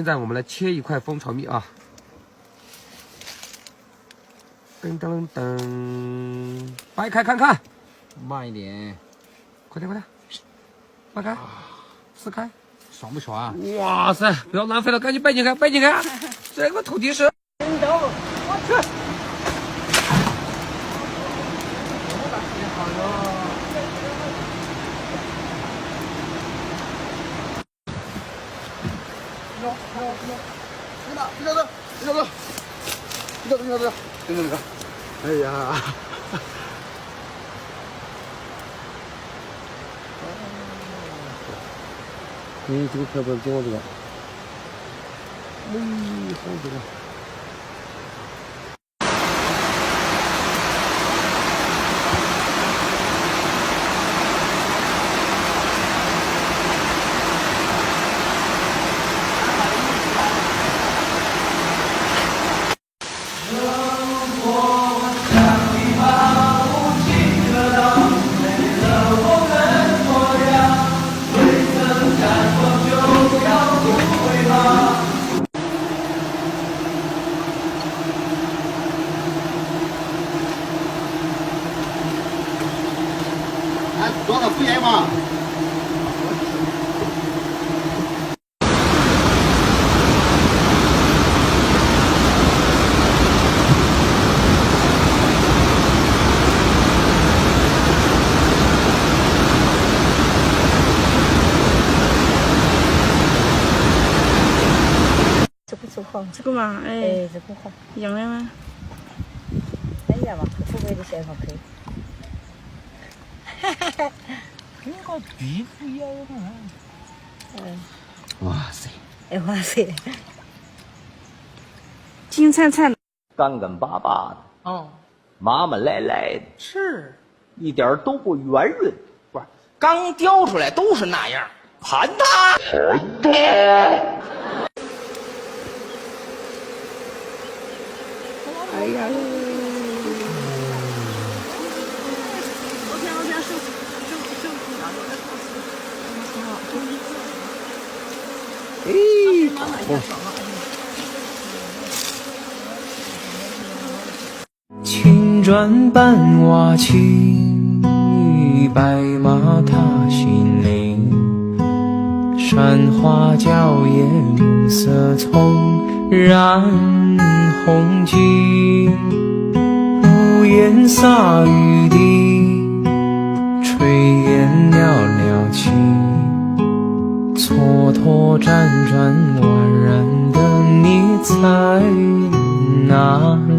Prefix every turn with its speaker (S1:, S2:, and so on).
S1: 现在我们来切一块蜂巢蜜啊！噔噔噔，掰开看看，
S2: 慢一点，
S1: 快点快点，掰开，撕开。
S2: 爽不爽啊？
S1: 哇塞！不要浪费了，赶紧掰进开，掰进开！这个土地是。
S3: 真的，我去。
S2: 哎呀！
S1: 你这个快不给我这个？好这个。
S4: 多少敷衍嘛？
S3: 这不错哈，
S5: 这个嘛，哎，
S3: 这不好，
S5: 一样的吗？
S3: 哎呀嘛，土味的先放可以。
S2: 跟个皮肤一样的。
S1: 哇塞！
S3: 哎哇塞！
S5: 金灿灿的。
S6: 干干巴巴的，
S2: 哦，
S6: 麻麻赖赖的，
S2: 是，
S6: 一点都不圆润。
S2: 不是刚雕出来都是那样。
S6: 盘它，
S5: 哎呀！
S7: 青砖伴瓦青，白马踏新岭。山花娇艳，暮色葱，染红巾。屋檐洒雨滴，炊烟袅袅起。蹉跎辗转，宛然的你在哪里？